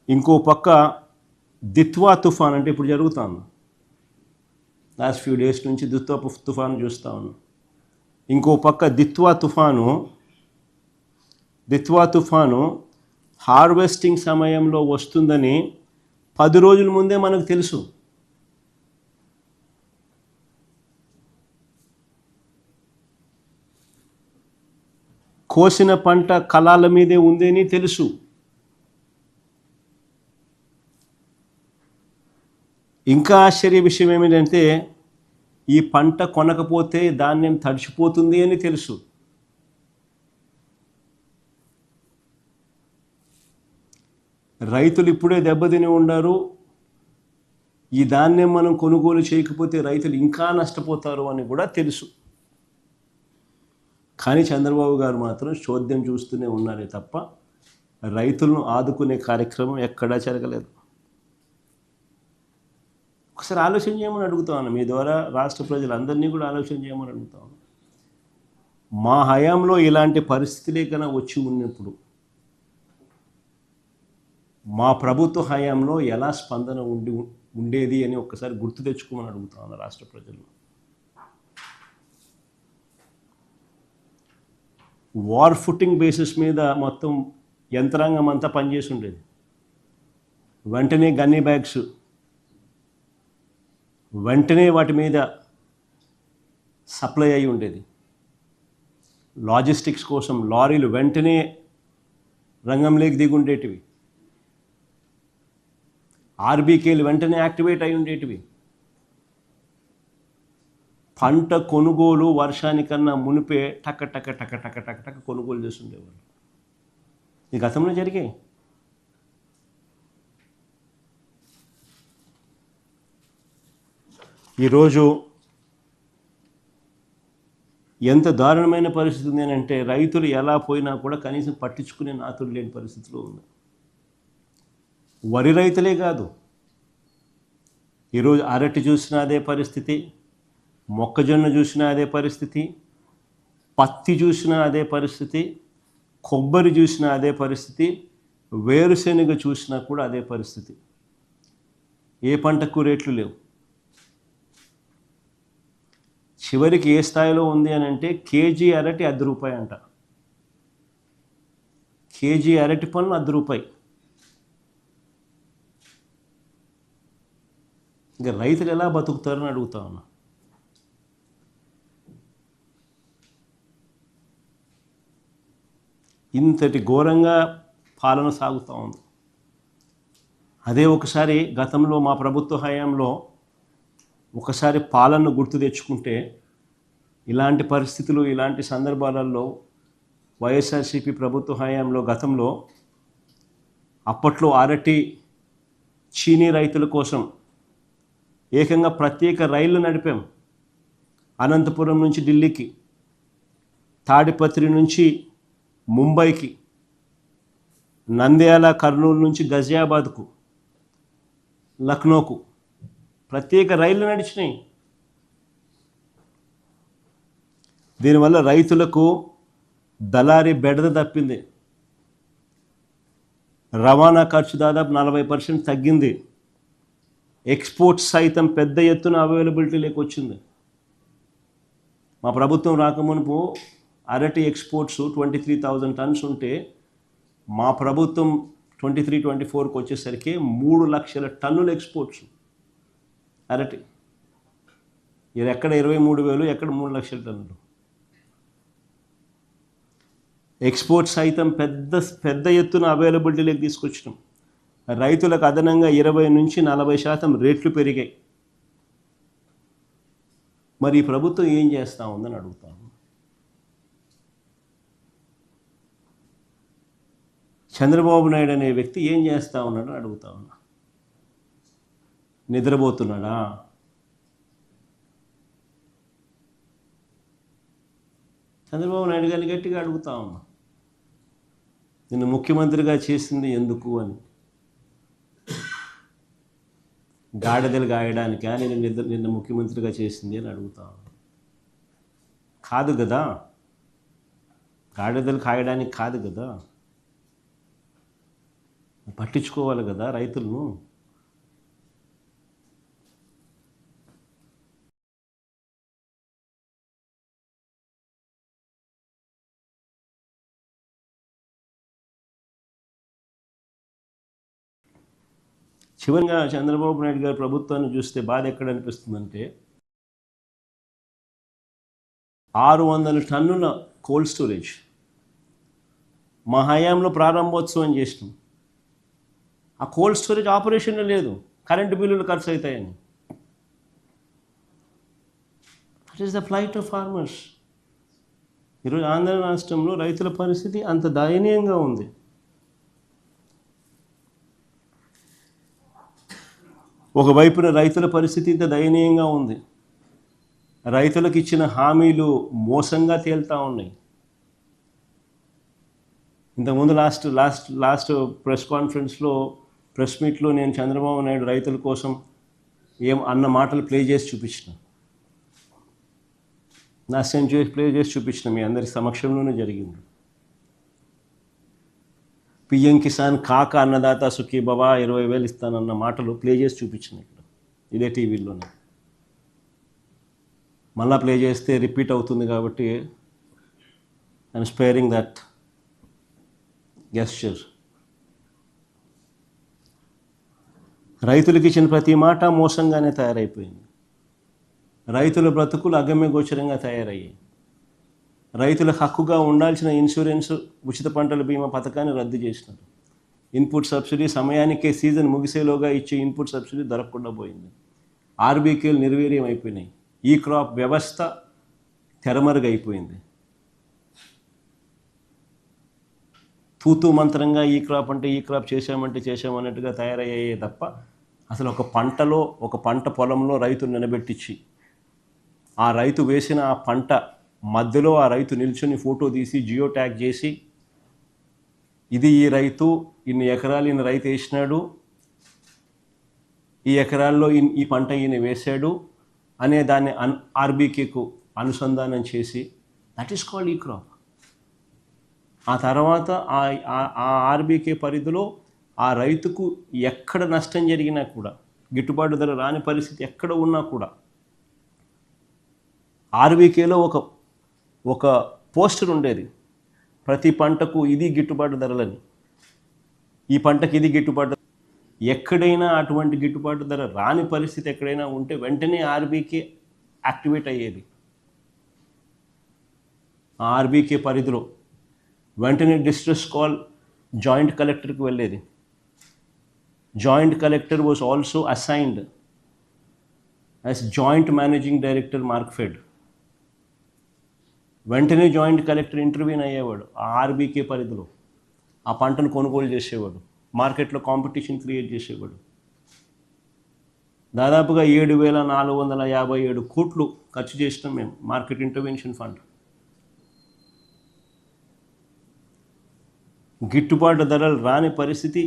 ఇంకో పక్క దిత్వా తుఫాన్ అంటే ఇప్పుడు జరుగుతాను, లాస్ట్ ఫ్యూ డేస్ నుంచి దిత్వా తుఫాను చూస్తూ ఉన్నాం. ఇంకో పక్క దిత్వా తుఫాను హార్వెస్టింగ్ సమయంలో వస్తుందని 10 రోజుల ముందే మనకు తెలుసు. కోసిన పంట కళాల మీదే ఉందని తెలుసు. ఇంకా ఆశ్చర్య విషయం ఏమిటంటే ఈ పంట కొనకపోతే ధాన్యం తడిచిపోతుంది అని తెలుసు. రైతులు ఇప్పుడే దెబ్బతిని ఉండారు. ఈ ధాన్యం మనం కొనుగోలు చేయకపోతే రైతులు ఇంకా నష్టపోతారు అని కూడా తెలుసు. కానీ చంద్రబాబు గారు మాత్రం చోద్యం చూస్తూనే ఉన్నారే తప్ప రైతులను ఆదుకునే కార్యక్రమం ఎక్కడా జరగలేదు. ఒకసారి ఆలోచన చేయమని అడుగుతాను, మీ ద్వారా రాష్ట్ర ప్రజలందరినీ కూడా ఆలోచన చేయమని అడుగుతాను. మా హయాంలో ఇలాంటి పరిస్థితులే కన్నా వచ్చి ఉన్నప్పుడు మా ప్రభుత్వ హయాంలో ఎలా స్పందన ఉండేది అని ఒక్కసారి గుర్తు తెచ్చుకోమని అడుగుతాను రాష్ట్ర ప్రజలు. వార్ ఫుటింగ్ బేసిస్ మీద మొత్తం యంత్రాంగం అంతా పనిచేసి ఉండేది. వెంటనే గన్నీ బ్యాగ్స్, వెంటనే వాటి మీద సప్లై అయి ఉండేది. లాజిస్టిక్స్ కోసం లారీలు వెంటనే రంగంలోకి దిగి ఉండేటివి. ఆర్బీకేలు వెంటనే యాక్టివేట్ అయి ఉండేటివి. పంట కొనుగోలు వర్షానికన్నా మునిపే టక టక టక టక టక టక కొనుగోలు చేస్తుండేవాళ్ళు. ఈ గతంలో జరిగాయి. ఈరోజు ఎంత దారుణమైన పరిస్థితి ఉంది అంటే రైతులు ఎలా పోయినా కూడా కనీసం పట్టించుకునే నాతులు లేని పరిస్థితిలో ఉంది. వరి రైతులే కాదు, ఈరోజు అరటి చూసినా అదే పరిస్థితి, మొక్కజొన్న చూసినా అదే పరిస్థితి, పత్తి చూసినా అదే పరిస్థితి, కొబ్బరి చూసినా అదే పరిస్థితి, వేరుశెనగ చూసినా కూడా అదే పరిస్థితి. ఏ పంటకు రేట్లు లేవు. చివరికి ఏ స్థాయిలో ఉంది అని అంటే కేజీ అరటి ₹10 అంట. కేజీ అరటి పళ్ళు ₹10. ఇంకా రైతులు ఎలా బతుకుతారని అడుగుతా ఉన్నా. ఇంతటి ఘోరంగా పాలన సాగుతూ ఉంది. అదే ఒకసారి గతంలో మా ప్రభుత్వ హయాంలో ఒకసారి పాలనను గుర్తు తెచ్చుకుంటే ఇలాంటి పరిస్థితులు, ఇలాంటి సందర్భాలలో వైఎస్ఆర్సీపీ ప్రభుత్వ హయాంలో గతంలో అప్పట్లో అరటి, చీనీ రైతుల కోసం ఏకంగా ప్రత్యేక రైళ్లు నడిపాం. అనంతపురం నుంచి ఢిల్లీకి, తాడిపత్రి నుంచి ముంబైకి, నంద్యాల కర్నూలు నుంచి గజియాబాద్కు, లక్నోకు ప్రత్యేక రైళ్లు నడిచినాయి. దీనివల్ల రైతులకు దళారీ బెడద తప్పింది. రవాణా ఖర్చు దాదాపు 40% తగ్గింది. ఎక్స్పోర్ట్స్ సైతం పెద్ద ఎత్తున అవైలబిలిటీలోకి వచ్చింది. మా ప్రభుత్వం రాకమునుపు అరటి ఎక్స్పోర్ట్స్ 23,000 టన్స్ ఉంటే మా ప్రభుత్వం 23-24కి వచ్చేసరికి 3 లక్షల టన్నుల ఎక్స్పోర్ట్స్ అరటి. ఇది ఎక్కడ 23,000, ఎక్కడ 3 లక్షల టన్నులు. ఎక్స్పోర్ట్స్ సైతం పెద్ద ఎత్తున అవైలబిలిటీలోకి తీసుకొచ్చినాం. రైతులకు అదనంగా 20-40% రేట్లు పెరిగాయి. మరి ఈ ప్రభుత్వం ఏం చేస్తూ ఉందని అడుగుతాను. చంద్రబాబు నాయుడు అనే వ్యక్తి ఏం చేస్తూ ఉన్నాడని అడుగుతా ఉన్నా. నిద్రపోతున్నాడా? చంద్రబాబు నాయుడు గారిని గట్టిగా అడుగుతా ఉన్నా, నిన్ను ముఖ్యమంత్రిగా చేసింది ఎందుకు అని. గాడిదలు గాయడానికా నిన్ను ముఖ్యమంత్రిగా చేసింది అని అడుగుతా ఉన్నా. కాదు కదా, గాడిదలు కాయడానికి కాదు కదా. పట్టించుకోవాలి కదా రైతులను. చివరిగా చంద్రబాబు నాయుడు గారి ప్రభుత్వాన్ని చూస్తే బాధ ఎక్కడ అనిపిస్తుందంటే 600 టన్నుల కోల్డ్ స్టోరేజ్ మా హయాంలో ప్రారంభోత్సవం చేసినాం. ఆ కోల్డ్ స్టోరేజ్ ఆపరేషన్లో లేదు, కరెంటు బిల్లులు ఖర్చు అవుతాయని. That is the flight of farmers. ఈరోజు ఆంధ్ర రాష్ట్రంలో రైతుల పరిస్థితి అంత దయనీయంగా ఉంది. ఒకవైపున రైతుల పరిస్థితి ఇంత దయనీయంగా ఉంది. రైతులకు ఇచ్చిన హామీలు మోసంగా తేలుతూ ఉన్నాయి. ఇంతకుముందు లాస్ట్ ప్రెస్ కాన్ఫరెన్స్లో, ప్రెస్ మీట్లో నేను చంద్రబాబు నాయుడు రైతుల కోసం ఏం అన్న మాటలు ప్లే చేసి చూపించిన, ప్లే చేసి చూపించిన మీ అందరి సమక్షంలోనే జరిగింది. పిఎం కిసాన్ కాక అన్నదాత సుఖీ బాబా 20,000 ఇస్తానన్న మాటలు ప్లే చేసి చూపించిన ఇక్కడ ఇదే టీవీలోనే. మళ్ళా ప్లే చేస్తే రిపీట్ అవుతుంది కాబట్టి ఐఎమ్ స్పేరింగ్ దట్ గెస్చర్. రైతులకు ఇచ్చిన ప్రతి మాట మోసంగానే తయారైపోయింది. రైతుల బ్రతుకులు అగమ్య గోచరంగా తయారయ్యాయి. రైతులకు హక్కుగా ఉండాల్సిన ఇన్సూరెన్స్, ఉచిత పంటల బీమా పథకాన్ని రద్దు చేసినారు. ఇన్పుట్ సబ్సిడీ సమయానికే సీజన్ ముగిసేలోగా ఇచ్చే ఇన్పుట్ సబ్సిడీ దొరకకుండా పోయింది. ఆర్బీకేలు నిర్వీర్యం అయిపోయినాయి. ఈ క్రాప్ వ్యవస్థ తెరమరుగైపోయింది. తూతూ మంత్రంగా ఈ క్రాప్ చేశామన్నట్టుగా తయారయ్యాయే తప్ప అసలు ఒక పంట పొలంలో రైతును నిలబెట్టించి ఆ రైతు వేసిన ఆ పంట మధ్యలో ఆ రైతు నిల్చుని ఫోటో తీసి జియో ట్యాగ్ చేసి ఇది ఈ రైతు, ఇన్ని ఎకరాలు ఈయన రైతు వేసినాడు, ఈ ఎకరాల్లో ఈ పంట ఈయన వేశాడు అనే దాన్ని ఆర్బీకేకు అనుసంధానం చేసి దట్ ఈస్ కాల్డ్ ఈ క్రాప్. ఆ తర్వాత ఆ ఆర్బీకే పరిధిలో ఆ రైతుకు ఎక్కడ నష్టం జరిగినా కూడా, గిట్టుబాటు ధర రాని పరిస్థితి ఎక్కడ ఉన్నా కూడా ఆర్బీకేలో ఒక పోస్టర్ ఉండేది, ప్రతి పంటకు ఇది గిట్టుబాటు ధరలని, ఈ పంటకి ఇది గిట్టుబాటు. ఎక్కడైనా అటువంటి గిట్టుబాటు ధర రాని పరిస్థితి ఎక్కడైనా ఉంటే వెంటనే ఆర్బీకే యాక్టివేట్ అయ్యేది. ఆ ఆర్బీకే పరిధిలో వెంటనే డిస్ట్రెస్ కాల్ జాయింట్ కలెక్టర్కి వెళ్ళేది. Joint collector was also assigned as joint managing director Markfed. వెంటనే జాయింట్ కలెక్టర్ ఇంటర్వ్యూన్ అయ్యేవాడు. ఆ ఆర్బీకే పరిధిలో ఆ పంటను కొనుగోలు చేసేవాడు, మార్కెట్లో కాంపిటీషన్ క్రియేట్ చేసేవాడు. దాదాపుగా 7,457 కోట్లు ఖర్చు చేసినాం మేము మార్కెట్ ఇంటర్వెన్షన్ ఫండ్. గిట్టుబాటు ధరలు రాని పరిస్థితి